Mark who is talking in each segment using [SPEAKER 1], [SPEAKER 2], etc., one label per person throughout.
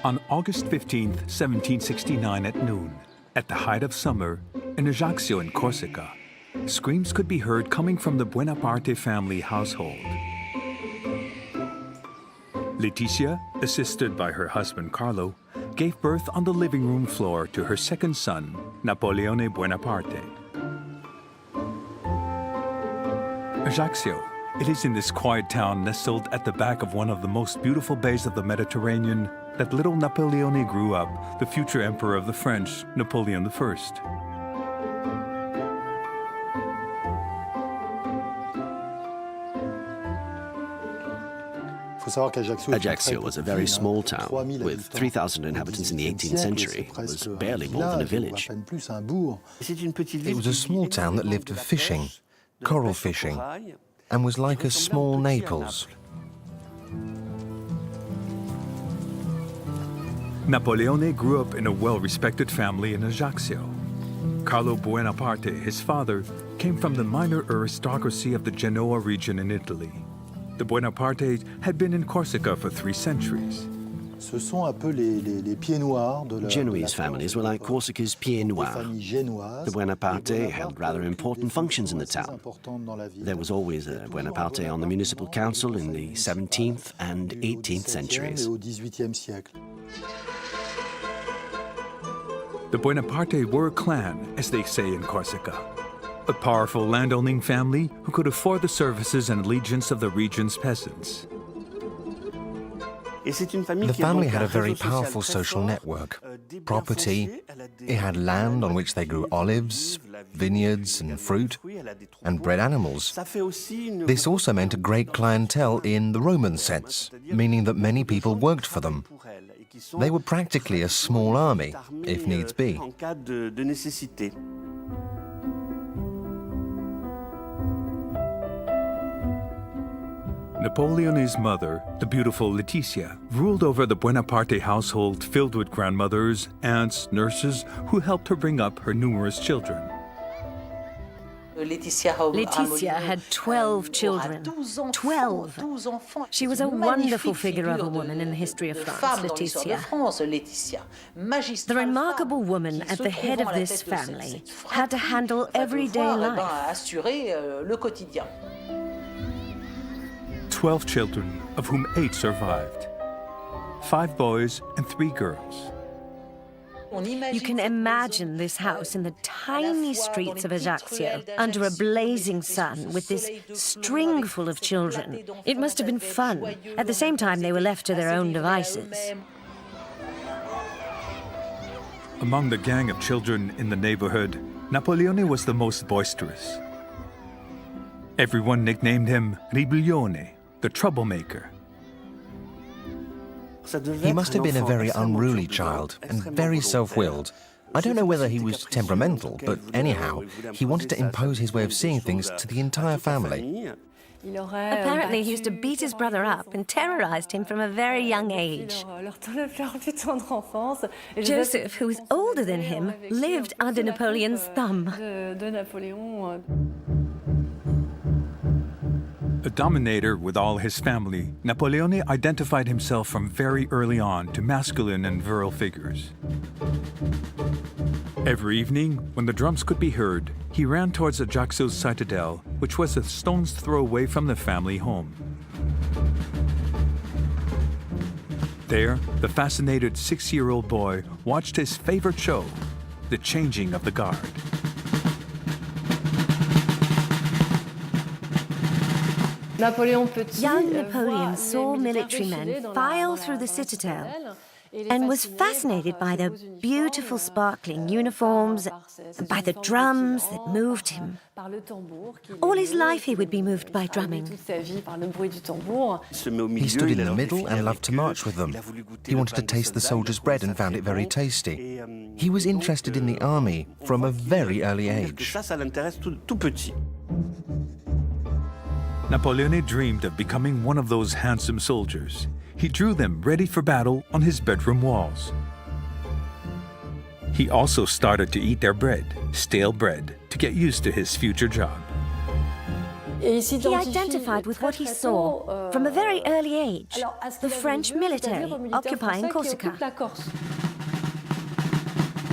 [SPEAKER 1] On August 15, 1769 at noon, at the height of summer, in Ajaccio in Corsica, screams could be heard coming from the Buonaparte family household. Letizia, assisted by her husband Carlo, gave birth on the living room floor to her second son, Napoleone Buonaparte. Ajaccio. It is in this quiet town nestled at the back of one of the most beautiful bays of the Mediterranean that little Napoleone grew up, the future emperor of the French, Napoleon I.
[SPEAKER 2] Ajaccio was a very small town. With 3,000 inhabitants in the 18th century, it was barely more than a village.
[SPEAKER 3] It was a small town that lived of fishing, coral fishing, and was like a small Naples.
[SPEAKER 1] Napoleone grew up in a well-respected family in Ajaccio. Carlo Buonaparte, his father, came from the minor aristocracy of the Genoa region in Italy. The Buonapartes had been in Corsica for 3 centuries.
[SPEAKER 2] Genoese families were like Corsica's pieds noirs. The Buonaparte held rather important functions in the town. There was always a Buonaparte on the municipal council in the 17th and 18th centuries.
[SPEAKER 1] The Buonaparte were a clan, as they say in Corsica. A powerful landowning family who could afford the services and allegiance of the region's peasants.
[SPEAKER 3] The family had a very powerful social network. Property, it had land on which they grew olives, vineyards and fruit, and bred animals. This also meant a great clientele in the Roman sense, meaning that many people worked for them. They were practically a small army, if needs be.
[SPEAKER 1] Napoleone's mother, the beautiful Letizia, ruled over the Buonaparte household filled with grandmothers, aunts, nurses who helped her bring up her numerous children.
[SPEAKER 4] Letizia had 12 children. 12! She was a wonderful figure of a woman in the history of France, Letizia. The remarkable woman at the head of this family had to handle everyday life.
[SPEAKER 1] 12 children, of whom 8 survived. 5 boys and 3 girls.
[SPEAKER 4] You can imagine this house in the tiny streets of Ajaccio, under a blazing sun, with this string full of children. It must have been fun. At the same time, they were left to their own devices.
[SPEAKER 1] Among the gang of children in the neighborhood, Napoleone was the most boisterous. Everyone nicknamed him Ribellione, the troublemaker.
[SPEAKER 3] He must have been a very unruly child and very self-willed. I don't know whether he was temperamental, but anyhow, he wanted to impose his way of seeing things to the entire family.
[SPEAKER 4] Apparently, he used to beat his brother up and terrorized him from a very young age. Joseph, who was older than him, lived under Napoleon's thumb.
[SPEAKER 1] A dominator with all his family, Napoleone identified himself from very early on to masculine and virile figures. Every evening, when the drums could be heard, he ran towards Ajaccio's citadel, which was a stone's throw away from the family home. There, the fascinated 6-year-old boy watched his favorite show, the changing of the guard.
[SPEAKER 4] Young Napoleon saw military men file through the citadel and was fascinated by the beautiful sparkling uniforms and by the drums that moved him. All his life he would be moved by drumming.
[SPEAKER 3] He stood in the middle and loved to march with them. He wanted to taste the soldiers' bread and found it very tasty. He was interested in the army from a very early age.
[SPEAKER 1] Napoleone dreamed of becoming one of those handsome soldiers. He drew them ready for battle on his bedroom walls. He also started to eat their bread, stale bread, to get used to his future job.
[SPEAKER 4] He identified with what he saw from a very early age, the French military occupying Corsica.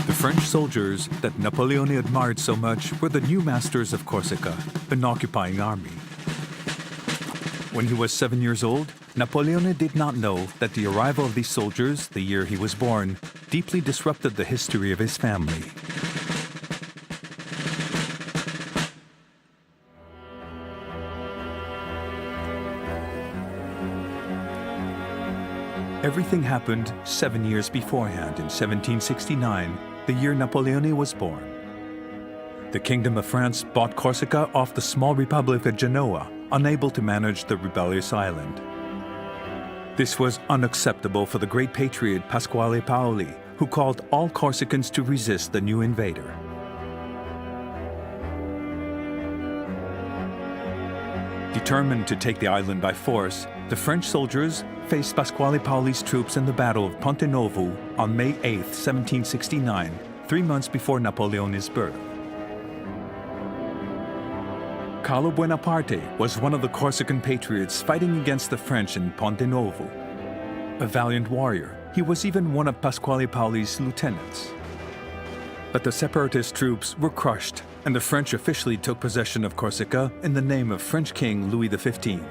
[SPEAKER 1] The French soldiers that Napoleon admired so much were the new masters of Corsica, an occupying army. When he was 7 years old, Napoleon did not know that the arrival of these soldiers, the year he was born, deeply disrupted the history of his family. Everything happened 7 years beforehand in 1769, the year Napoleon was born. The Kingdom of France bought Corsica off the small Republic of Genoa, unable to manage the rebellious island. This was unacceptable for the great patriot Pasquale Paoli, who called all Corsicans to resist the new invader. Determined to take the island by force, the French soldiers faced Pasquale Paoli's troops in the Battle of Ponte Novo on May 8, 1769, 3 months before Napoleon's birth. Carlo Buonaparte was one of the Corsican patriots fighting against the French in Ponte Novo. A valiant warrior, he was even one of Pasquale Paoli's lieutenants. But the separatist troops were crushed, and the French officially took possession of Corsica in the name of French King Louis XV.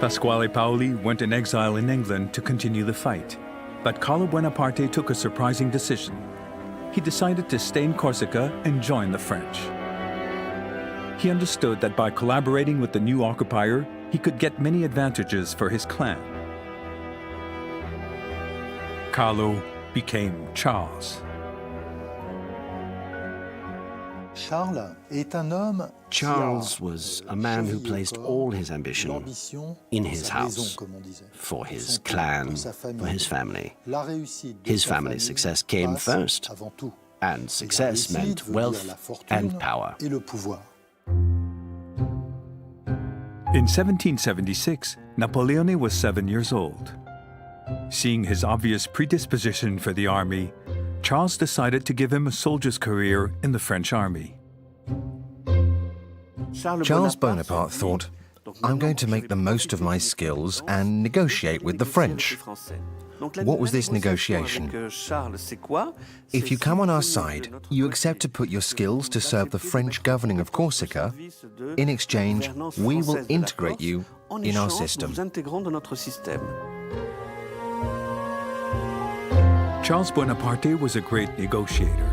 [SPEAKER 1] Pasquale Paoli went in exile in England to continue the fight, but Carlo Buonaparte took a surprising decision. He decided to stay in Corsica and join the French. He understood that by collaborating with the new occupier, he could get many advantages for his clan. Carlo became Charles.
[SPEAKER 2] Charles was a man who placed all his ambition in his house, for his clan, for his family. His family's success came first, and success meant wealth and power.
[SPEAKER 1] In 1776, Napoleon was 7 years old. Seeing his obvious predisposition for the army, Charles decided to give him a soldier's career in the French army.
[SPEAKER 3] Charles Bonaparte thought, I'm going to make the most of my skills and negotiate with the French. What was this negotiation? If you come on our side, you accept to put your skills to serve the French governing of Corsica. In exchange, we will integrate you in our system.
[SPEAKER 1] Charles Bonaparte was a great negotiator.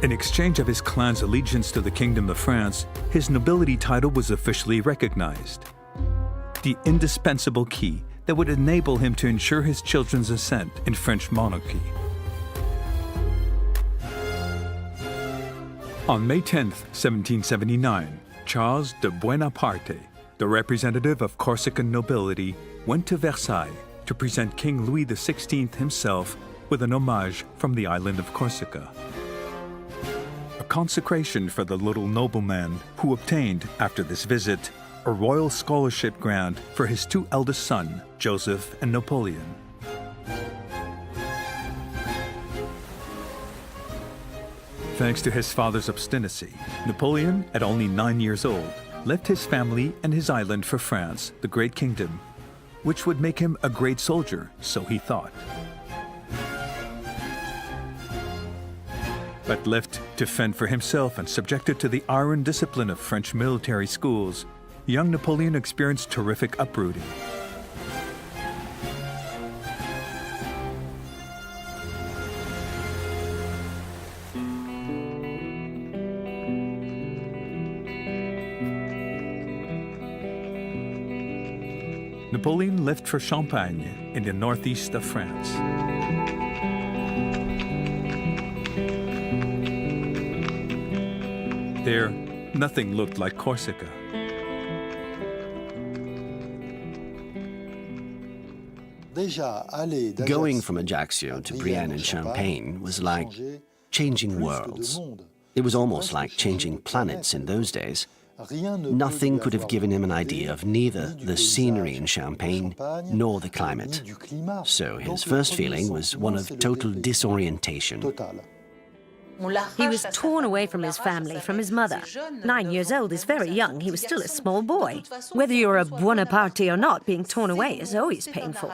[SPEAKER 1] In exchange of his clan's allegiance to the Kingdom of France, his nobility title was officially recognized. The indispensable key that would enable him to ensure his children's ascent in French monarchy. On May 10, 1779, Charles de Buonaparte, the representative of Corsican nobility, went to Versailles to present King Louis XVI himself with an homage from the island of Corsica. A consecration for the little nobleman who obtained, after this visit, a royal scholarship grant for his two eldest sons, Joseph and Napoleon. Thanks to his father's obstinacy, Napoleon, at only 9 years old, left his family and his island for France, the Great Kingdom, which would make him a great soldier, so he thought. But left to fend for himself and subjected to the iron discipline of French military schools, young Napoleon experienced terrific uprooting. Napoleon left for Champagne in the northeast of France. There, nothing looked like Corsica.
[SPEAKER 2] Going from Ajaccio to Brienne in Champagne was like changing worlds. It was almost like changing planets in those days. Nothing could have given him an idea of neither the scenery in Champagne nor the climate. So his first feeling was one of total disorientation.
[SPEAKER 4] He was torn away from his family, from his mother. 9 years old is very young. He was still a small boy. Whether you're a Buonaparte or not, being torn away is always painful.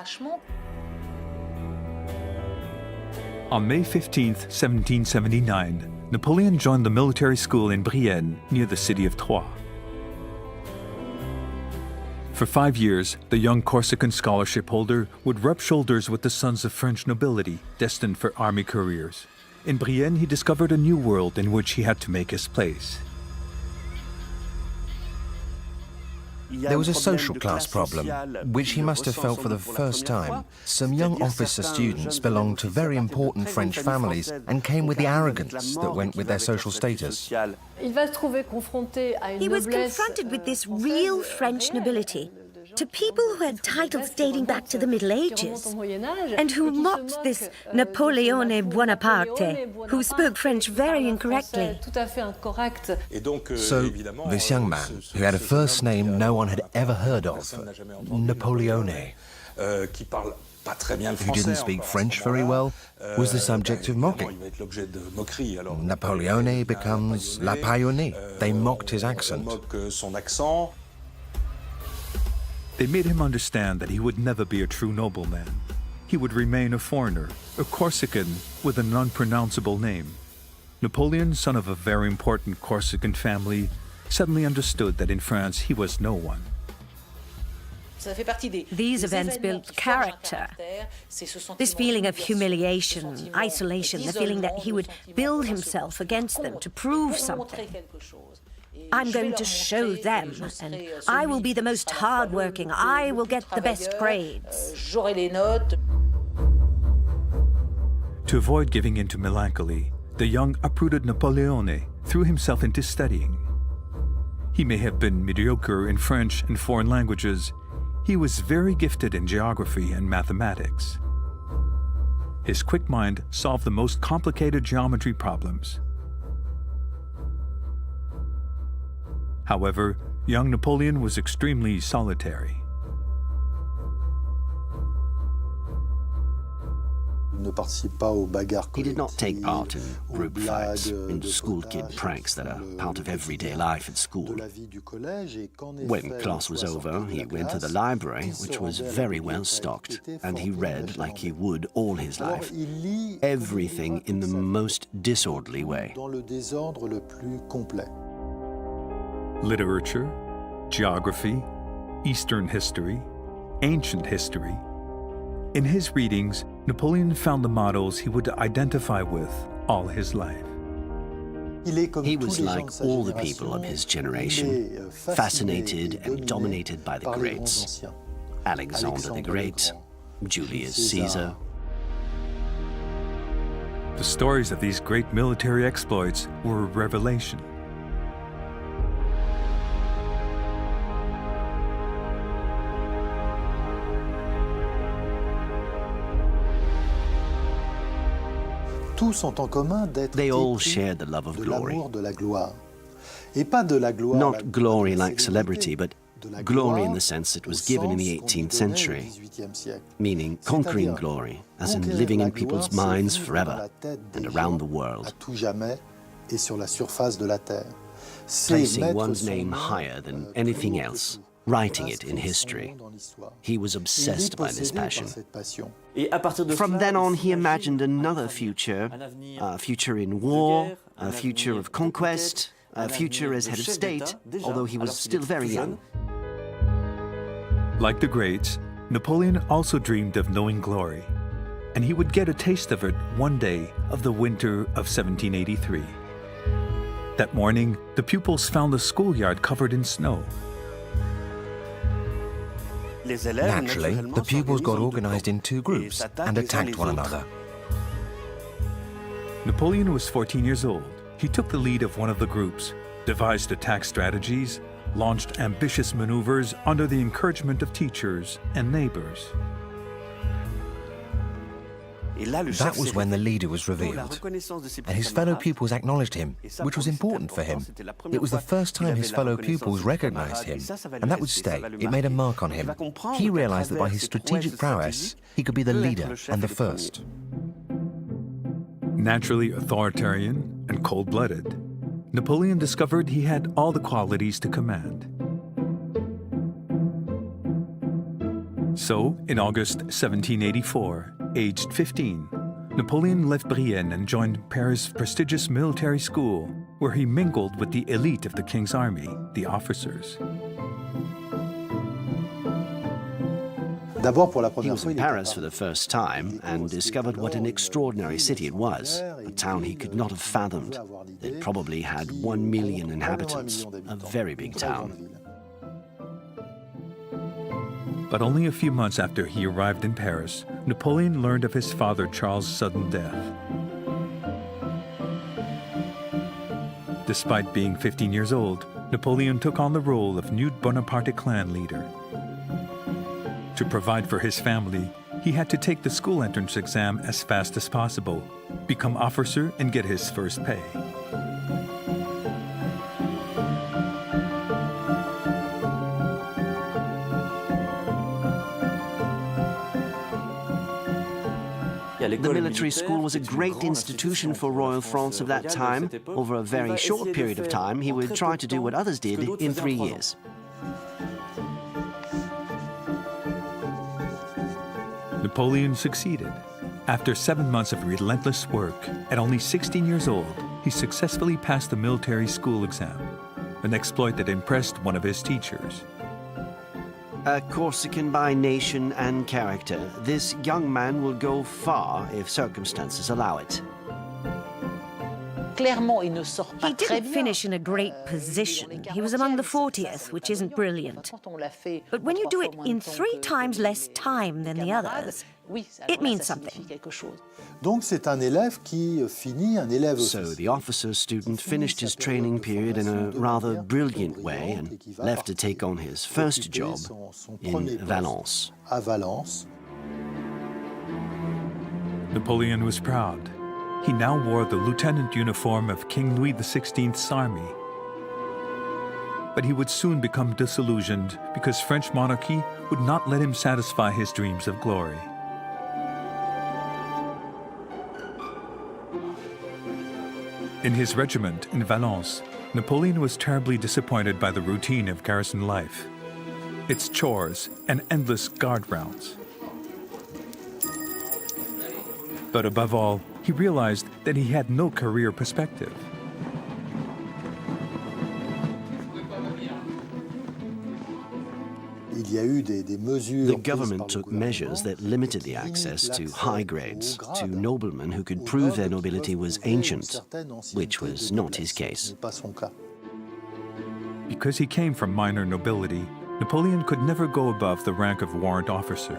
[SPEAKER 1] On May 15, 1779, Napoleon joined the military school in Brienne, near the city of Troyes. For 5 years, the young Corsican scholarship holder would rub shoulders with the sons of French nobility destined for army careers. In Brienne, he discovered a new world in which he had to make his place.
[SPEAKER 3] There was a social class problem, which he must have felt for the first time. Some young officer students belonged to very important French families and came with the arrogance that went with their social status.
[SPEAKER 4] He was confronted with this real French nobility, to people who had titles dating back to the Middle Ages, and who mocked this Napoleon Bonaparte, who spoke French very incorrectly.
[SPEAKER 3] So, this young man, who had a first name no one had ever heard of, Napoleone, who didn't speak French very well, was the subject of mocking. Napoleone becomes La Paillonne. They mocked his accent.
[SPEAKER 1] They made him understand that he would never be a true nobleman. He would remain a foreigner, a Corsican with an unpronounceable name. Napoleon, son of a very important Corsican family, suddenly understood that in France he was no one.
[SPEAKER 4] These events built character. This feeling of humiliation, isolation, the feeling that he would build himself against them to prove something. I'm going to show them, and I will be the most hard-working. I will get the best grades.
[SPEAKER 1] To avoid giving in to melancholy, the young uprooted Napoleone threw himself into studying. He may have been mediocre in French and foreign languages. He was very gifted in geography and mathematics. His quick mind solved the most complicated geometry problems. However, young Napoleon was extremely solitary.
[SPEAKER 2] He did not take part in group fights, in school kid pranks that are part of everyday life at school. When class was over, he went to the library, which was very well stocked, and he read like he would all his life, everything in the most disorderly way.
[SPEAKER 1] Literature, geography, Eastern history, ancient history. In his readings, Napoleon found the models he would identify with all his life.
[SPEAKER 2] He was like all the people of his generation, fascinated and dominated by the greats. Alexander the Great, Julius Caesar.
[SPEAKER 1] The stories of these great military exploits were a revelation.
[SPEAKER 2] They all shared the love of glory. Not glory like celebrity, but glory in the sense it was given in the 18th century, meaning conquering glory, as in living in people's minds forever and around the world. Placing one's name higher than anything else, writing it in history. He was obsessed by this passion. From then on, he imagined another future, a future in war, a future of conquest, a future as head of state, although he was still very young.
[SPEAKER 1] Like the greats, Napoleon also dreamed of knowing glory, and he would get a taste of it one day of the winter of 1783. That morning, the pupils found the schoolyard covered in snow.
[SPEAKER 3] Naturally, the pupils got organized in two groups and attacked one another.
[SPEAKER 1] Napoleon was 14 years old. He took the lead of one of the groups, devised attack strategies, launched ambitious maneuvers under the encouragement of teachers and neighbors.
[SPEAKER 3] That was when the leader was revealed, and his fellow pupils acknowledged him, which was important for him. It was the first time his fellow pupils recognized him, and that would stay. It made a mark on him. He realized that by his strategic prowess, he could be the leader and the first.
[SPEAKER 1] Naturally authoritarian and cold-blooded, Napoleon discovered he had all the qualities to command. So, in August 1784, aged 15, Napoleon left Brienne and joined Paris' prestigious military school, where he mingled with the elite of the king's army, the officers.
[SPEAKER 2] He was in Paris for the first time and discovered what an extraordinary city it was, a town he could not have fathomed. It probably had 1 million inhabitants, a very big town.
[SPEAKER 1] But only a few months after he arrived in Paris, Napoleon learned of his father Charles' sudden death. Despite being 15 years old, Napoleon took on the role of new Bonaparte clan leader. To provide for his family, he had to take the school entrance exam as fast as possible, become officer, and get his first pay.
[SPEAKER 2] The military school was a great institution for royal France of that time. Over a very short period of time, he would try to do what others did in 3 years.
[SPEAKER 1] Napoleon succeeded. After 7 months of relentless work, at only 16 years old, he successfully passed the military school exam, an exploit that impressed one of his teachers.
[SPEAKER 2] A Corsican by nation and character, this young man will go far if circumstances allow it.
[SPEAKER 4] He didn't finish in a great position. He was among the 40th, which isn't brilliant. But when you do it in 3 times less time than the others, it means something.
[SPEAKER 2] So the officer student finished his training period in a rather brilliant way and left to take on his first job in Valence.
[SPEAKER 1] Napoleon was proud. He now wore the lieutenant uniform of King Louis XVI's army. But he would soon become disillusioned because French monarchy would not let him satisfy his dreams of glory. In his regiment in Valence, Napoleon was terribly disappointed by the routine of garrison life, its chores and endless guard rounds. But above all, he realized that he had no career perspective.
[SPEAKER 2] The government took measures that limited the access to high grades, to noblemen who could prove their nobility was ancient, which was not his case.
[SPEAKER 1] Because he came from minor nobility, Napoleon could never go above the rank of warrant officer.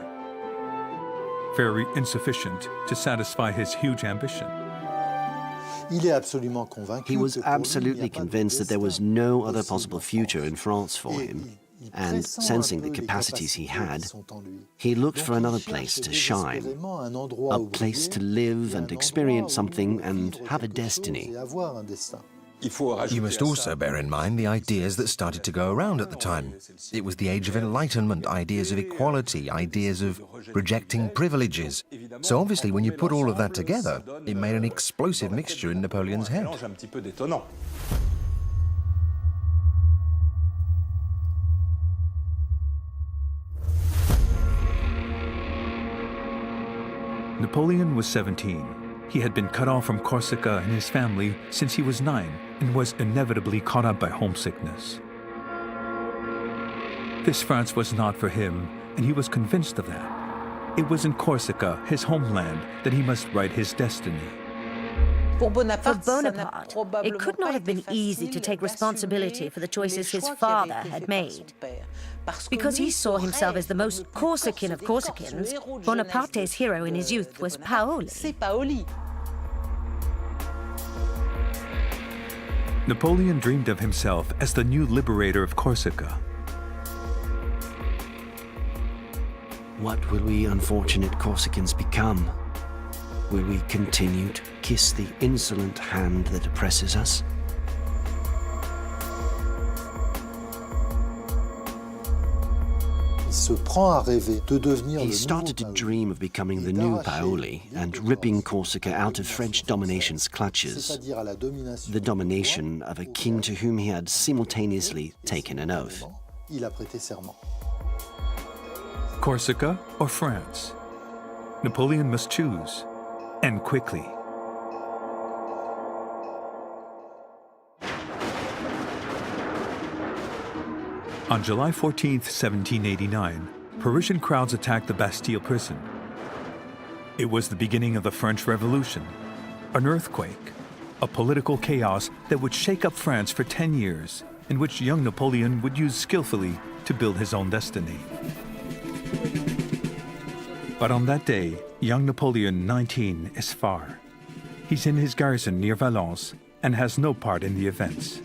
[SPEAKER 1] Very insufficient to satisfy his huge ambition.
[SPEAKER 2] He was absolutely convinced that there was no other possible future in France for him, and sensing the capacities he had, he looked for another place to shine, a place to live and experience something and have a destiny.
[SPEAKER 3] You must also bear in mind the ideas that started to go around at the time. It was the age of enlightenment, ideas of equality, ideas of rejecting privileges. So obviously when you put all of that together, it made an explosive mixture in Napoleon's head.
[SPEAKER 1] Napoleon was 17. He had been cut off from Corsica and his family since he was 9 and was inevitably caught up by homesickness. This France was not for him, and he was convinced of that. It was in Corsica, his homeland, that he must write his destiny.
[SPEAKER 4] For Bonaparte, it could not have been easy to take responsibility for the choices his father had made. Because he saw himself as the most Corsican of Corsicans, Bonaparte's hero in his youth was Paoli.
[SPEAKER 1] Napoleon dreamed of himself as the new liberator of Corsica.
[SPEAKER 2] What will we unfortunate Corsicans become? Will we continue to kiss the insolent hand that oppresses us? He started to dream of becoming the new Paoli and ripping Corsica out of French domination's clutches, the domination of a king to whom he had simultaneously taken an oath.
[SPEAKER 1] Corsica or France? Napoleon must choose, and quickly. On July 14, 1789, Parisian crowds attacked the Bastille prison. It was the beginning of the French Revolution, an earthquake, a political chaos that would shake up France for 10 years, in which young Napoleon would use skillfully to build his own destiny. But on that day, young Napoleon, 19, is far. He's in his garrison near Valence and has no part in the events.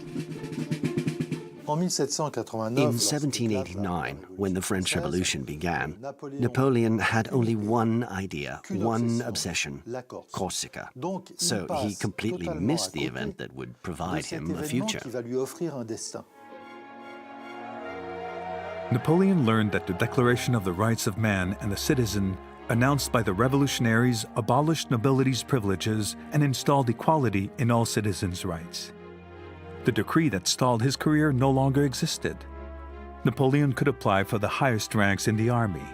[SPEAKER 2] In 1789, when the French Revolution began, Napoleon had only one idea, one obsession, Corsica. So he completely missed the event that would provide him a future.
[SPEAKER 1] Napoleon learned that the Declaration of the Rights of Man and the Citizen, announced by the revolutionaries, abolished nobility's privileges and installed equality in all citizens' rights. The decree that stalled his career no longer existed. Napoleon could apply for the highest ranks in the army.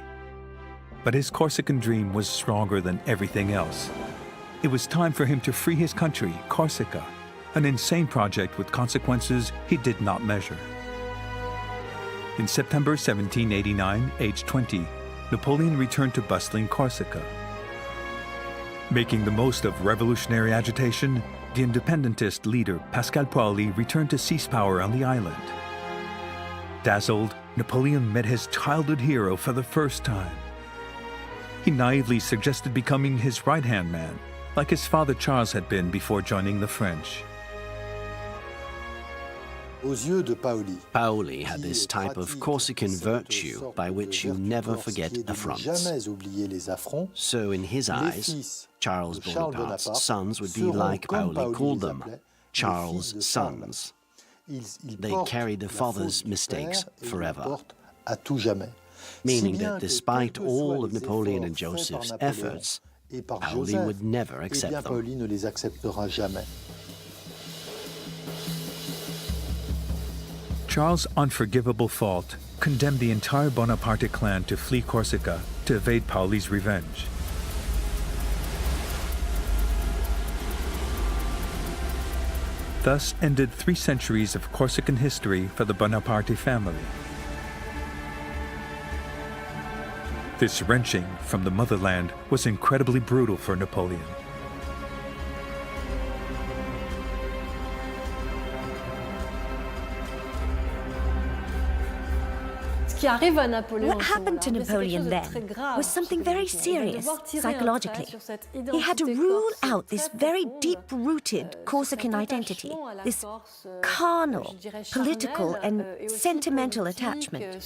[SPEAKER 1] But his Corsican dream was stronger than everything else. It was time for him to free his country, Corsica, an insane project with consequences he did not measure. In September 1789, aged 20, Napoleon returned to bustling Corsica. Making the most of revolutionary agitation, the independentist leader Pascal Paoli returned to seize power on the island. Dazzled, Napoleon met his childhood hero for the first time. He naively suggested becoming his right-hand man, like his father Charles had been before joining the French.
[SPEAKER 2] Paoli had this type of Corsican virtue by which you never forget affronts. So in his eyes, Charles Bonaparte's sons would be like Paoli called them, Charles' sons. They carried their father's mistakes forever. Meaning that despite all of Napoleon and Joseph's efforts, Paoli would never accept them.
[SPEAKER 1] Charles' unforgivable fault condemned the entire Bonaparte clan to flee Corsica to evade Paoli's revenge. Thus ended 3 centuries of Corsican history for the Bonaparte family. This wrenching from the motherland was incredibly brutal for Napoleon.
[SPEAKER 4] What happened to Napoleon then was something very serious psychologically. He had to rule out this very deep-rooted Corsican identity, this carnal, political and sentimental attachment.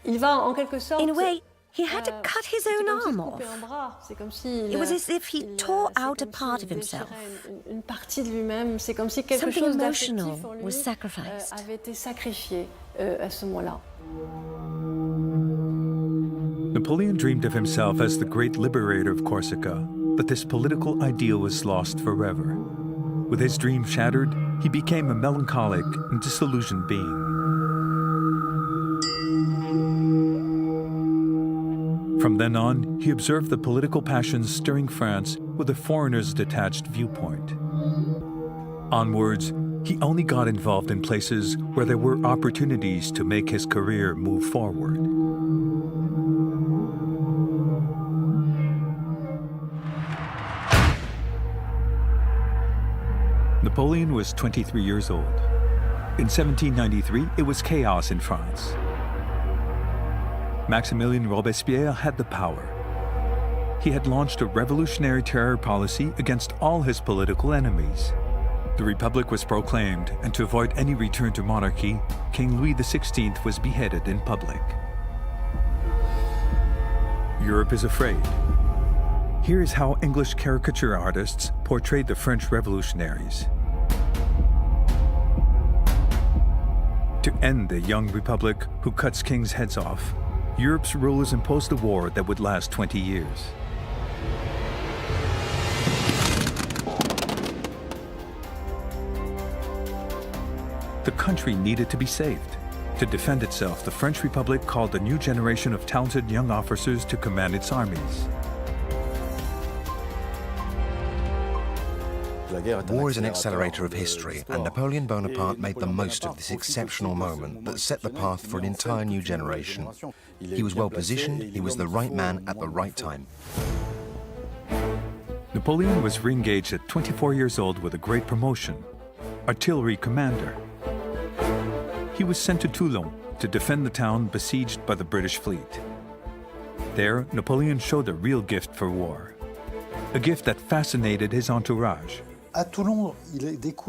[SPEAKER 4] In a way, he had to cut his own arm off. It was as if he tore out a part of himself. Something emotional was sacrificed.
[SPEAKER 1] Napoleon dreamed of himself as the great liberator of Corsica, but this political ideal was lost forever. With his dream shattered, he became a melancholic and disillusioned being. From then on, he observed the political passions stirring France with a foreigner's detached viewpoint. Onwards, he only got involved in places where there were opportunities to make his career move forward. Napoleon was 23 years old. In 1793, it was chaos in France. Maximilien Robespierre had the power. He had launched a revolutionary terror policy against all his political enemies. The Republic was proclaimed, and to avoid any return to monarchy, King Louis XVI was beheaded in public. Europe is afraid. Here is how English caricature artists portrayed the French revolutionaries. To end the young republic who cuts kings' heads off, Europe's rulers imposed a war that would last 20 years. The country needed to be saved. To defend itself, the French Republic called a new generation of talented young officers to command its armies.
[SPEAKER 3] War is an accelerator of history, and Napoleon Bonaparte made the most of this exceptional moment that set the path for an entire new generation. He was well positioned, he was the right man at the right time.
[SPEAKER 1] Napoleon was re-engaged at 24 years old with a great promotion, artillery commander. He was sent to Toulon to defend the town besieged by the British fleet. There, Napoleon showed a real gift for war, a gift that fascinated his entourage.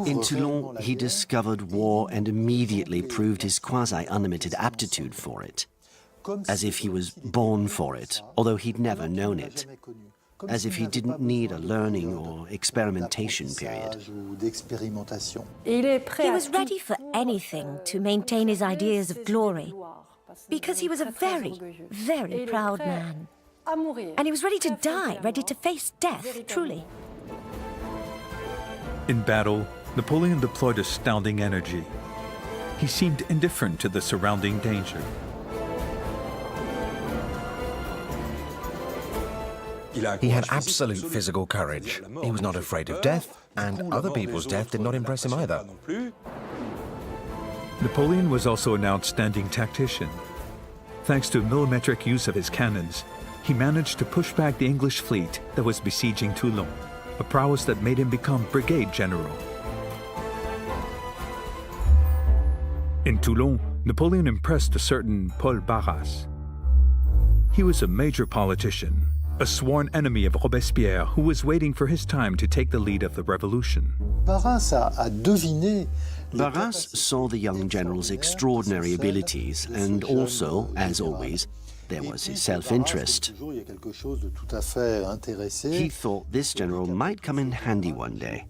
[SPEAKER 2] In Toulon, he discovered war and immediately proved his quasi-unlimited aptitude for it, as if he was born for it, although he'd never known it, as if he didn't need a learning or experimentation period.
[SPEAKER 4] He was ready for anything to maintain his ideas of glory, because he was a very, very proud man. And he was ready to die, ready to face death, truly.
[SPEAKER 1] In battle, Napoleon deployed astounding energy. He seemed indifferent to the surrounding danger.
[SPEAKER 3] He had absolute physical courage. He was not afraid of death, and other people's death did not impress him either.
[SPEAKER 1] Napoleon was also an outstanding tactician. Thanks to millimetric use of his cannons, he managed to push back the English fleet that was besieging Toulon, a prowess that made him become brigade general. In Toulon, Napoleon impressed a certain Paul Barras. He was a major politician, a sworn enemy of Robespierre who was waiting for his time to take the lead of the revolution.
[SPEAKER 2] Barras saw the young general's extraordinary abilities, and also, as always, there was his self-interest. He thought this general might come in handy one day.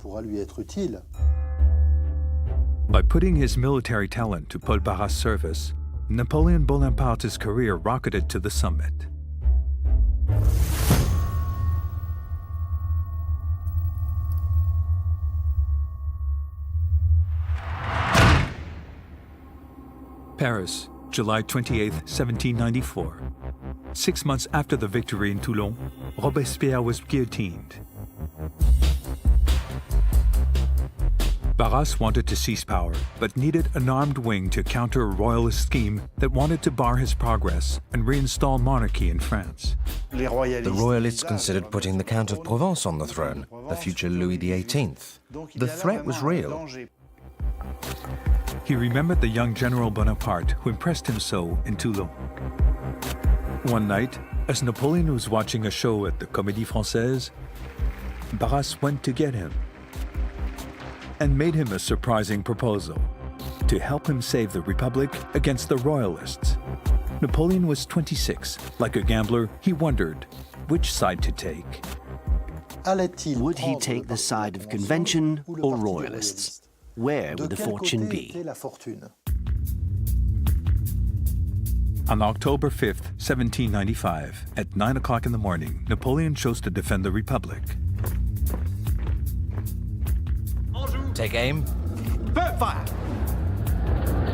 [SPEAKER 1] By putting his military talent to Paul Barras' service, Napoleon Bonaparte's career rocketed to the summit. Paris, July 28, 1794. 6 months after the victory in Toulon, Robespierre was guillotined. Barras wanted to seize power, but needed an armed wing to counter a royalist scheme that wanted to bar his progress and reinstall monarchy in France.
[SPEAKER 3] The royalists considered putting the Count of Provence on the throne, the future Louis XVIII. The threat was real.
[SPEAKER 1] He remembered the young General Bonaparte who impressed him so in Toulon. One night, as Napoleon was watching a show at the Comédie Française, Barras went to get him and made him a surprising proposal to help him save the Republic against the Royalists. Napoleon was 26. Like a gambler, he wondered which side to take.
[SPEAKER 2] Would he take the side of convention or Royalists? Where would the fortune be?
[SPEAKER 1] On October 5th, 1795, at 9 o'clock in the morning, Napoleon chose to defend the Republic.
[SPEAKER 3] Take aim. Fire!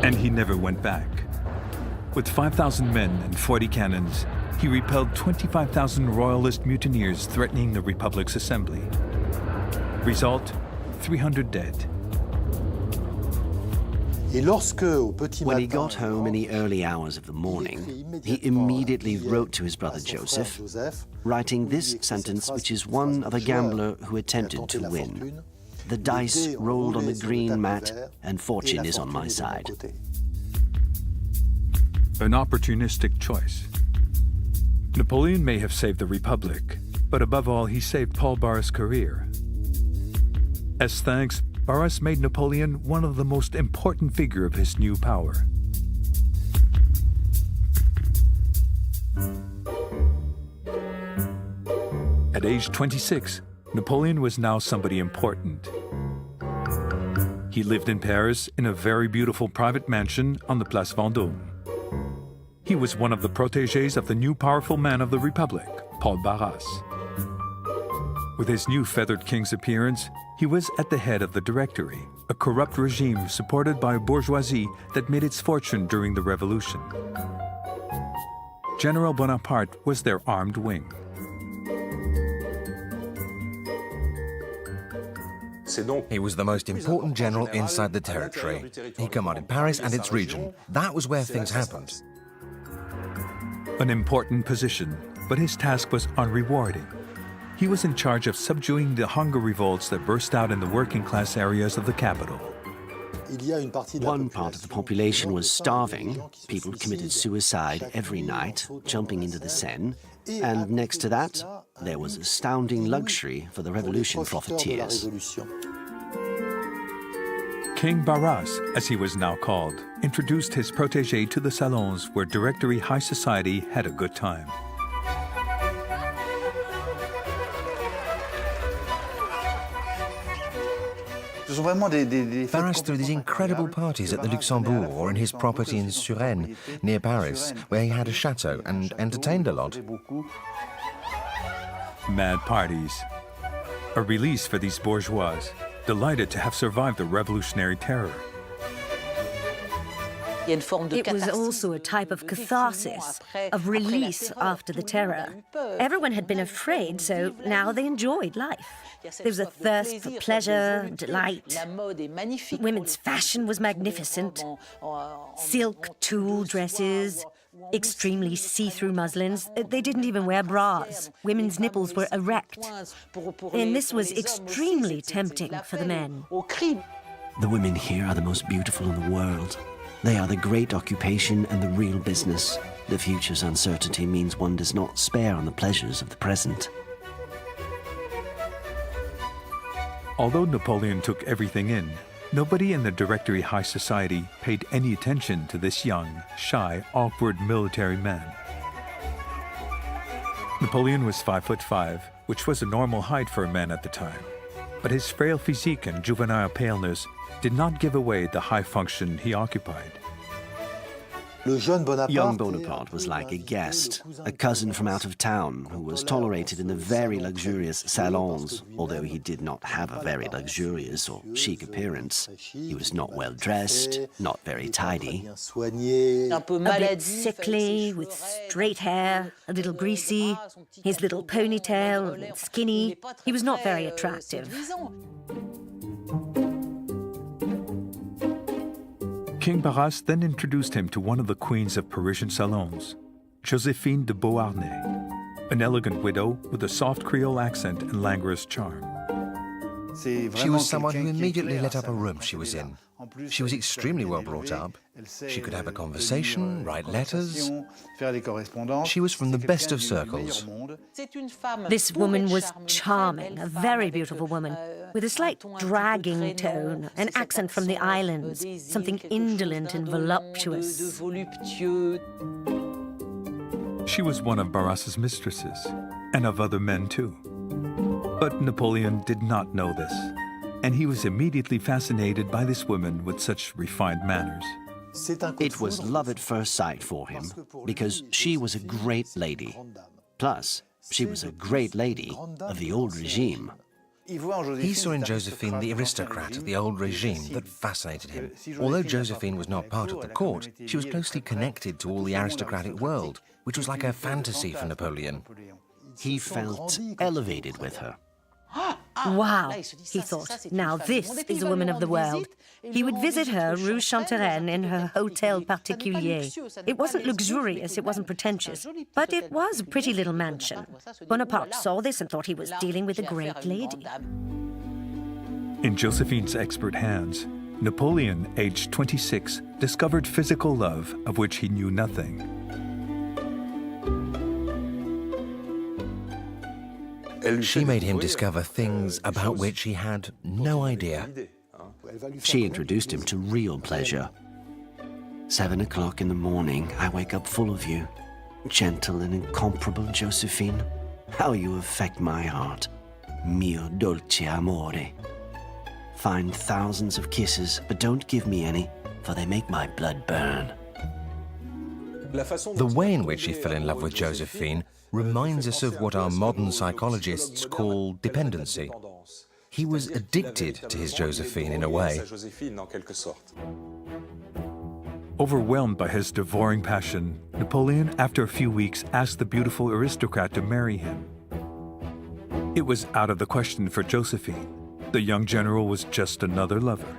[SPEAKER 1] And he never went back. With 5,000 men and 40 cannons, he repelled 25,000 Royalist mutineers threatening the Republic's assembly. Result, 300 dead.
[SPEAKER 2] When he got home in the early hours of the morning, he immediately wrote to his brother Joseph, writing this sentence, which is one of a gambler who attempted to win. The dice rolled on the green mat, and fortune is on my side.
[SPEAKER 1] An opportunistic choice. Napoleon may have saved the Republic, but above all, he saved Paul Barras' career. As thanks, Barras made Napoleon one of the most important figures of his new power. At age 26, Napoleon was now somebody important. He lived in Paris in a very beautiful private mansion on the Place Vendôme. He was one of the protégés of the new powerful man of the Republic, Paul Barras. With his new feathered king's appearance, he was at the head of the Directory, a corrupt regime supported by a bourgeoisie that made its fortune during the Revolution. General Bonaparte was their armed wing.
[SPEAKER 3] He was the most important general inside the territory. He commanded Paris and its region. That was where things happened.
[SPEAKER 1] An important position, but his task was unrewarding. He was in charge of subduing the hunger revolts that burst out in the working-class areas of the capital.
[SPEAKER 2] One part of the population was starving. People committed suicide every night, jumping into the Seine. And next to that, there was astounding luxury for the revolution profiteers.
[SPEAKER 1] King Barras, as he was now called, introduced his protégé to the salons where Directory high society had a good time.
[SPEAKER 3] Barras threw these incredible parties at the Luxembourg or in his property in Suresnes, near Paris, where he had a chateau and entertained a lot.
[SPEAKER 1] Mad parties. A release for these bourgeois, delighted to have survived the revolutionary terror.
[SPEAKER 4] It was also a type of catharsis, of release after the terror. Everyone had been afraid, so now they enjoyed life. There was a thirst for pleasure, delight. Women's fashion was magnificent. Silk tulle dresses, extremely see-through muslins. They didn't even wear bras. Women's nipples were erect. And this was extremely tempting for the men.
[SPEAKER 2] The women here are the most beautiful in the world. They are the great occupation and the real business. The future's uncertainty means one does not spare on the pleasures of the present.
[SPEAKER 1] Although Napoleon took everything in, nobody in the Directory high society paid any attention to this young, shy, awkward military man. Napoleon was 5'5", which was a normal height for a man at the time. But his frail physique and juvenile paleness did not give away the high function he occupied.
[SPEAKER 2] Young Bonaparte was like a guest, a cousin from out of town who was tolerated in the very luxurious salons, although he did not have a very luxurious or chic appearance. He was not well dressed, not very tidy.
[SPEAKER 4] A bit sickly, with straight hair, a little greasy, his little ponytail, and skinny. He was not very attractive.
[SPEAKER 1] King Barras then introduced him to one of the queens of Parisian salons, Joséphine de Beauharnais, an elegant widow with a soft Creole accent and languorous charm.
[SPEAKER 3] She was someone who immediately lit up a room she was in. She was extremely well brought up. She could have a conversation, write letters. She was from the best of circles.
[SPEAKER 4] This woman was charming, a very beautiful woman, with a slight dragging tone, an accent from the islands, something indolent and voluptuous.
[SPEAKER 1] She was one of Barras's mistresses, and of other men too. But Napoleon did not know this, and he was immediately fascinated by this woman with such refined manners.
[SPEAKER 2] It was love at first sight for him, because she was a great lady. Plus, she was a great lady of the old regime.
[SPEAKER 3] He saw in Josephine the aristocrat of the old regime that fascinated him. Although Josephine was not part of the court, she was closely connected to all the aristocratic world, which was like a fantasy for Napoleon.
[SPEAKER 2] He felt elevated with her.
[SPEAKER 4] Wow, he thought, now this is a woman of the world. He would visit her Rue Chantereine in her Hotel Particulier. It wasn't luxurious, it wasn't pretentious, but it was a pretty little mansion. Bonaparte saw this and thought he was dealing with a great lady.
[SPEAKER 1] In Josephine's expert hands, Napoleon, aged 26, discovered physical love of which he knew nothing.
[SPEAKER 3] She made him discover things about which he had no idea.
[SPEAKER 2] She introduced him to real pleasure. 7 o'clock in the morning, I wake up full of you. Gentle and incomparable Josephine. How you affect my heart. Mio dolce amore. Find thousands of kisses, but don't give me any, for they make my blood burn.
[SPEAKER 3] The way in which he fell in love with Josephine reminds us of what our modern psychologists call dependency. He was addicted to his Josephine in a way.
[SPEAKER 1] Overwhelmed by his devouring passion, Napoleon, after a few weeks, asked the beautiful aristocrat to marry him. It was out of the question for Josephine. The young general was just another lover.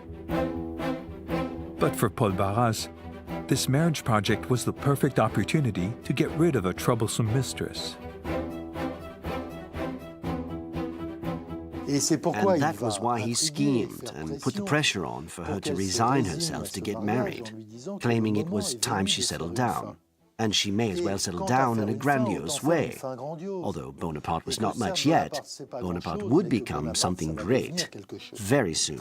[SPEAKER 1] But for Paul Barras, this marriage project was the perfect opportunity to get rid of a troublesome mistress.
[SPEAKER 2] And that was why he schemed and put the pressure on for her to resign herself to get married, claiming it was time she settled down. And she may as well settle down in a grandiose way. Although Bonaparte was not much yet, Bonaparte would become something great very soon.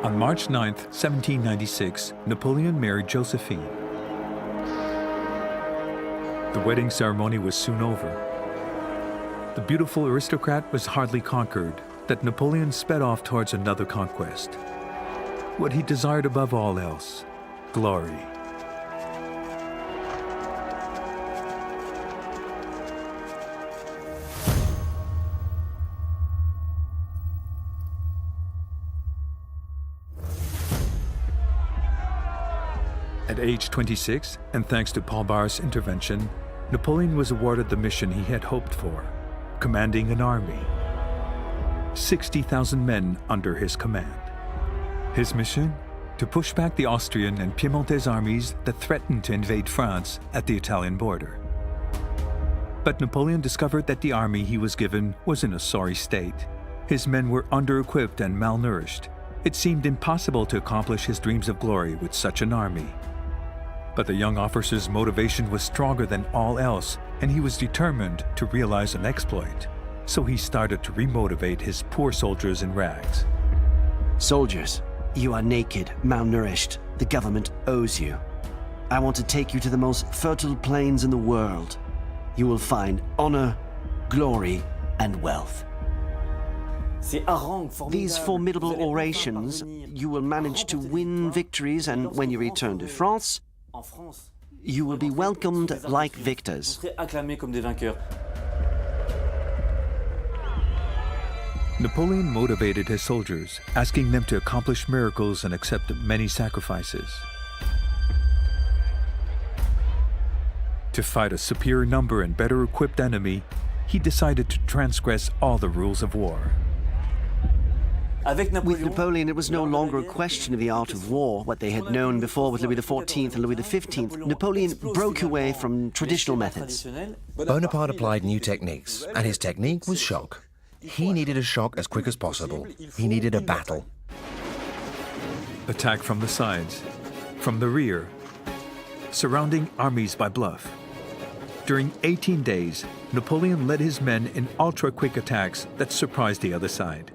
[SPEAKER 1] On March 9, 1796, Napoleon married Josephine. The wedding ceremony was soon over. The beautiful aristocrat was hardly conquered that Napoleon sped off towards another conquest. What he desired above all else, glory. At age 26, and thanks to Paul Barras' intervention, Napoleon was awarded the mission he had hoped for, commanding an army. 60,000 men under his command. His mission? To push back the Austrian and Piedmontese armies that threatened to invade France at the Italian border. But Napoleon discovered that the army he was given was in a sorry state. His men were under-equipped and malnourished. It seemed impossible to accomplish his dreams of glory with such an army. But the young officer's motivation was stronger than all else, and he was determined to realize an exploit. So he started to remotivate his poor soldiers in rags.
[SPEAKER 2] Soldiers, you are naked, malnourished. The government owes you. I want to take you to the most fertile plains in the world. You will find honor, glory, and wealth. These formidable orations, you will manage to win victories, and when you return to France, you will be welcomed like victors.
[SPEAKER 1] Napoleon motivated his soldiers, asking them to accomplish miracles and accept many sacrifices. To fight a superior number and better equipped enemy, he decided to transgress all the rules of war.
[SPEAKER 2] With Napoleon, it was no longer a question of the art of war, what they had known before with Louis XIV and Louis XV. Napoleon broke away from traditional methods.
[SPEAKER 3] Bonaparte applied new techniques, and his technique was shock. He needed a shock as quick as possible. He needed a battle.
[SPEAKER 1] Attack from the sides, from the rear, surrounding armies by bluff. During 18 days, Napoleon led his men in ultra-quick attacks that surprised the other side.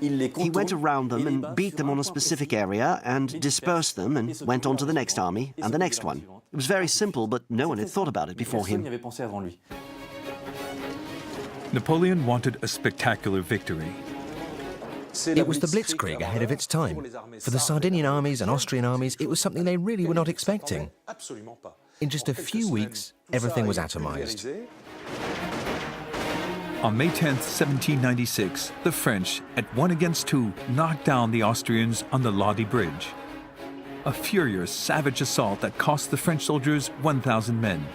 [SPEAKER 2] He went around them and beat them on a specific area and dispersed them and went on to the next army and the next one. It was very simple, but no one had thought about it before him.
[SPEAKER 1] Napoleon wanted a spectacular victory.
[SPEAKER 3] It was the blitzkrieg ahead of its time. For the Sardinian armies and Austrian armies, it was something they really were not expecting. In just a few weeks, everything was atomized.
[SPEAKER 1] On May 10, 1796, the French, at 1 against 2, knocked down the Austrians on the Lodi Bridge. A furious, savage assault that cost the French soldiers 1,000 men.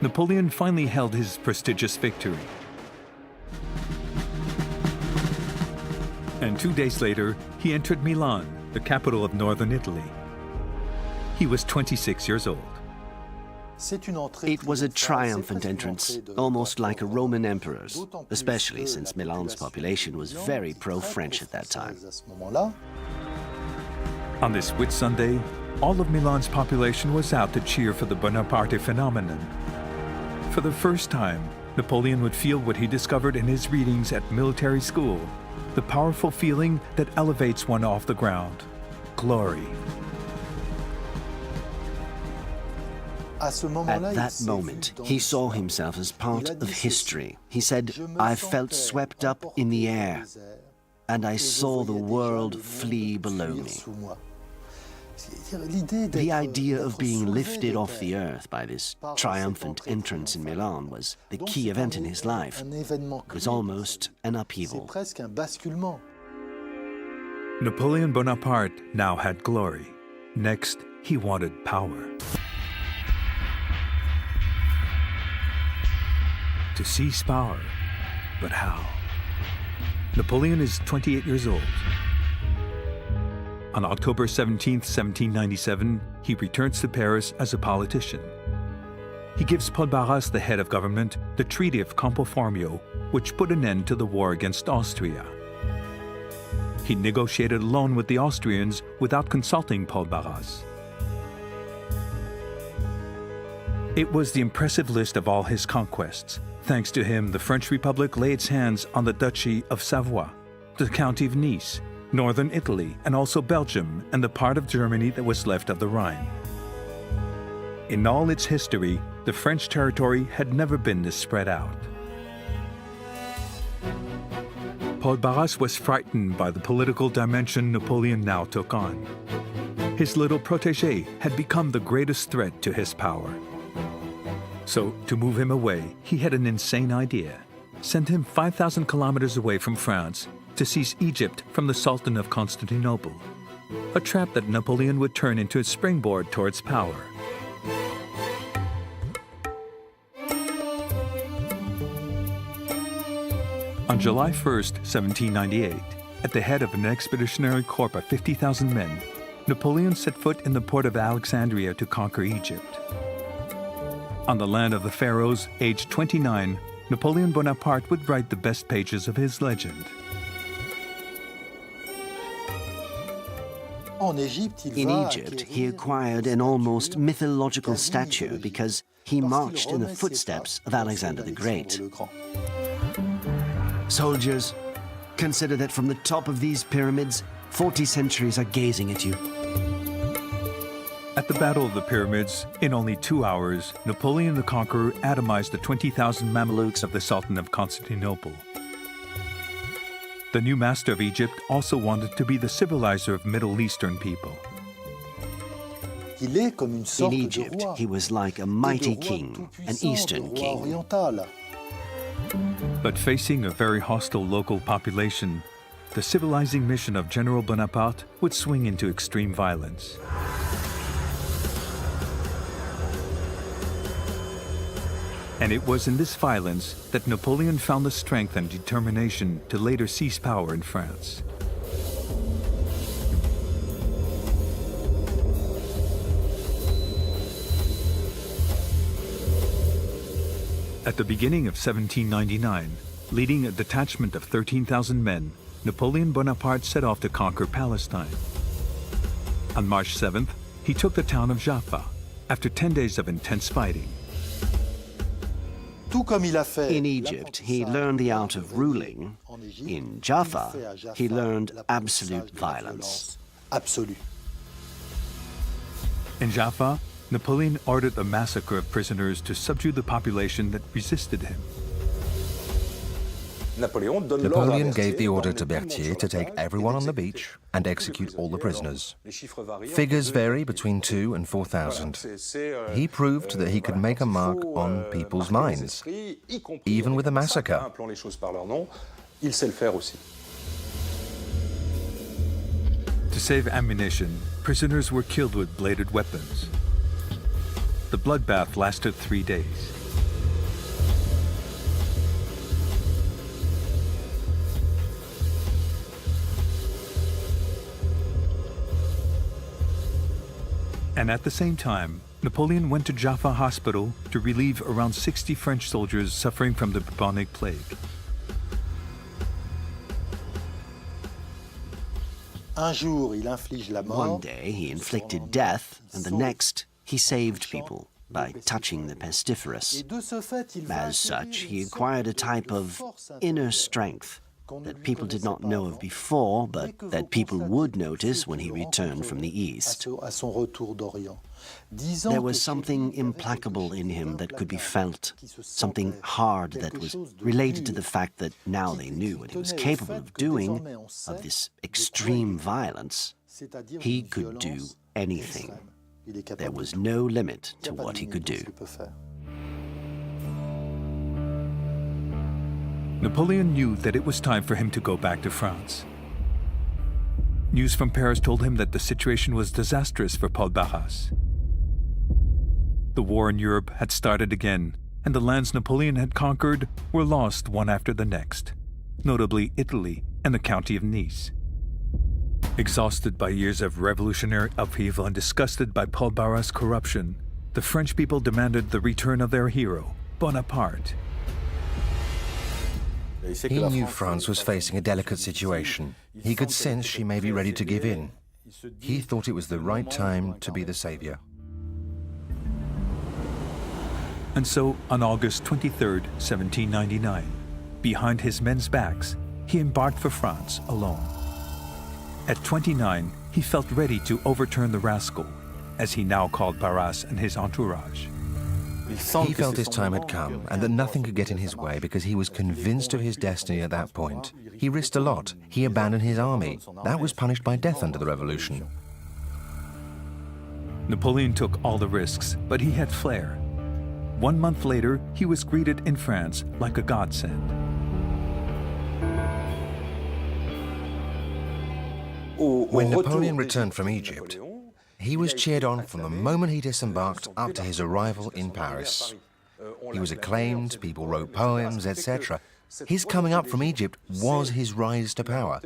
[SPEAKER 1] Napoleon finally held his prestigious victory. And 2 days later, he entered Milan, the capital of northern Italy. He was 26 years old.
[SPEAKER 2] It was a triumphant entrance, almost like a Roman emperor's, especially since Milan's population was very pro-French at that time.
[SPEAKER 1] On this Whitsunday, all of Milan's population was out to cheer for the Bonaparte phenomenon. For the first time, Napoleon would feel what he discovered in his readings at military school, the powerful feeling that elevates one off the ground, glory.
[SPEAKER 2] At that moment, he saw himself as part of history. He said, "I felt swept up in the air, and I saw the world flee below me." The idea of being lifted off the earth by this triumphant entrance in Milan was the key event in his life. It was almost an upheaval.
[SPEAKER 1] Napoleon Bonaparte now had glory. Next, he wanted power. To seize power. But how? Napoleon is 28 years old. On October 17, 1797, he returns to Paris as a politician. He gives Paul Barras, the head of government, the Treaty of Campo Formio, which put an end to the war against Austria. He negotiated alone with the Austrians without consulting Paul Barras. It was the impressive list of all his conquests. Thanks to him, the French Republic laid its hands on the Duchy of Savoy, the County of Nice, northern Italy, and also Belgium, and the part of Germany that was left of the Rhine. In all its history, the French territory had never been this spread out. Paul Barras was frightened by the political dimension Napoleon now took on. His little protégé had become the greatest threat to his power. So, to move him away, he had an insane idea. Send him 5,000 kilometers away from France to seize Egypt from the Sultan of Constantinople. A trap that Napoleon would turn into a springboard towards power. On July 1st, 1798, at the head of an expeditionary corps of 50,000 men, Napoleon set foot in the port of Alexandria to conquer Egypt. On the land of the pharaohs, aged 29, Napoleon Bonaparte would write the best pages of his legend.
[SPEAKER 2] In Egypt, he acquired an almost mythological stature because he marched in the footsteps of Alexander the Great. Soldiers, consider that from the top of these pyramids, 40 centuries are gazing at you.
[SPEAKER 1] At the Battle of the Pyramids, in only 2 hours, Napoleon the Conqueror atomized the 20,000 Mamelukes of the Sultan of Constantinople. The new master of Egypt also wanted to be the civilizer of Middle Eastern people.
[SPEAKER 2] In Egypt, he was like a mighty king, an Eastern king.
[SPEAKER 1] But facing a very hostile local population, the civilizing mission of General Bonaparte would swing into extreme violence. And it was in this violence that Napoleon found the strength and determination to later seize power in France. At the beginning of 1799, leading a detachment of 13,000 men, Napoleon Bonaparte set off to conquer Palestine. On March 7th, he took the town of Jaffa after 10 days of intense fighting.
[SPEAKER 2] In Egypt, he learned the art of ruling. In Jaffa, he learned absolute violence.
[SPEAKER 1] In Jaffa, Napoleon ordered a massacre of prisoners to subdue the population that resisted him.
[SPEAKER 3] Napoleon gave the order to Berthier to take everyone on the beach and execute all the prisoners. Figures vary between 2,000 and 4,000. He proved that he could make a mark on people's minds, even with a massacre.
[SPEAKER 1] To save ammunition, prisoners were killed with bladed weapons. The bloodbath lasted 3 days. And at the same time, Napoleon went to Jaffa Hospital to relieve around 60 French soldiers suffering from the bubonic plague.
[SPEAKER 2] One day he inflicted death, and the next he saved people by touching the pestiferous. As such, he acquired a type of inner strength that people did not know of before, but that people would notice when he returned from the East. There was something implacable in him that could be felt, something hard that was related to the fact that now they knew what he was capable of doing, of this extreme violence. He could do anything. There was no limit to what he could do.
[SPEAKER 1] Napoleon knew that it was time for him to go back to France. News from Paris told him that the situation was disastrous for Paul Barras. The war in Europe had started again, and the lands Napoleon had conquered were lost one after the next, notably Italy and the county of Nice. Exhausted by years of revolutionary upheaval and disgusted by Paul Barras' corruption, the French people demanded the return of their hero, Bonaparte.
[SPEAKER 3] He knew France was facing a delicate situation. He could sense she may be ready to give in. He thought it was the right time to be the savior.
[SPEAKER 1] And so, on August 23, 1799, behind his men's backs, he embarked for France alone. At 29, he felt ready to overturn the rascal, as he now called Barras and his entourage.
[SPEAKER 3] He felt his time had come and that nothing could get in his way because he was convinced of his destiny at that point. He risked a lot. He abandoned his army. That was punished by death under the revolution.
[SPEAKER 1] Napoleon took all the risks, but he had flair. 1 month later, he was greeted in France like a godsend.
[SPEAKER 3] When Napoleon returned from Egypt, he was cheered on from the moment he disembarked up to his arrival in Paris. He was acclaimed, people wrote poems, etc. His coming up from Egypt was his rise to power.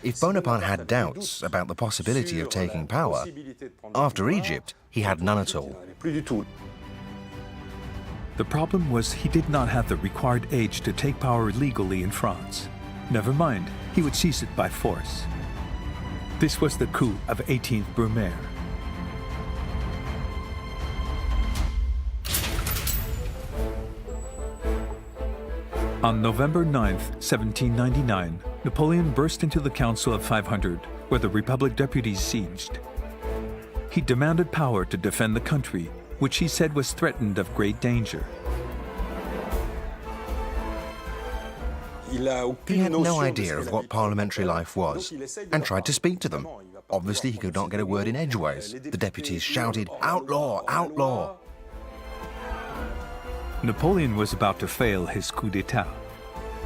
[SPEAKER 3] If Bonaparte had doubts about the possibility of taking power, after Egypt, he had none at all.
[SPEAKER 1] The problem was he did not have the required age to take power legally in France. Never mind, he would seize it by force. This was the coup of 18th Brumaire. On November 9, 1799, Napoleon burst into the Council of 500, where the Republic deputies sieged. He demanded power to defend the country, which he said was threatened of great danger.
[SPEAKER 3] He had no idea of what parliamentary life was and tried to speak to them. Obviously, he could not get a word in edgeways. The deputies shouted, "Outlaw! Outlaw!"
[SPEAKER 1] Napoleon was about to fail his coup d'etat.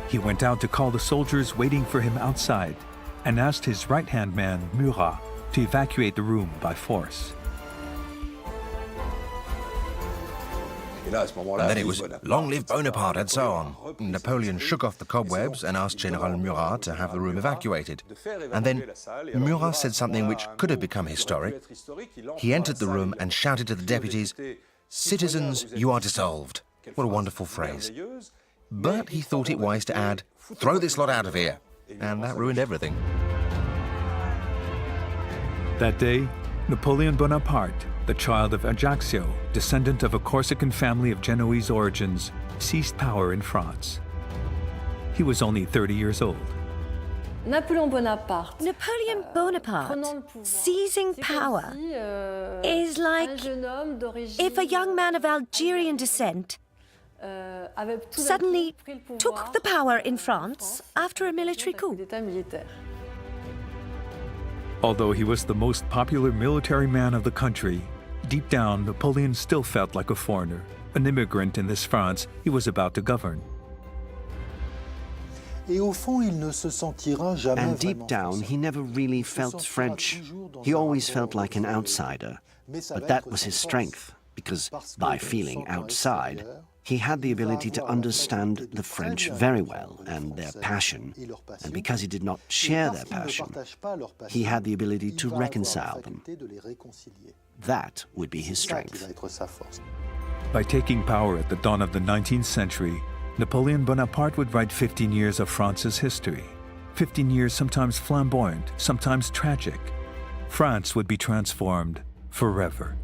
[SPEAKER 1] He went out to call the soldiers waiting for him outside and asked his right-hand man, Murat, to evacuate the room by force.
[SPEAKER 3] And then it was, "Long live Bonaparte," and so on. Napoleon shook off the cobwebs and asked General Murat to have the room evacuated. And then Murat said something which could have become historic. He entered the room and shouted to the deputies, "Citizens, you are dissolved." What a wonderful phrase. But he thought it wise to add, "Throw this lot out of here." And that ruined everything.
[SPEAKER 1] That day, Napoleon Bonaparte, the child of Ajaccio, descendant of a Corsican family of Genoese origins, seized power in France. He was only 30 years old.
[SPEAKER 4] Napoleon Bonaparte seizing power is like if a young man of Algerian descent suddenly took the power in France after a military coup.
[SPEAKER 1] Although he was the most popular military man of the country, deep down, Napoleon still felt like a foreigner, an immigrant in this France he was about to govern.
[SPEAKER 2] And deep down, he never really felt French. He always felt like an outsider. But that was his strength, because by feeling outside, he had the ability to understand the French very well and their passion. And because he did not share their passion, he had the ability to reconcile them. That would be his strength.
[SPEAKER 1] By taking power at the dawn of the 19th century, Napoleon Bonaparte would write 15 years of France's history. 15 years sometimes flamboyant, sometimes tragic. France would be transformed forever.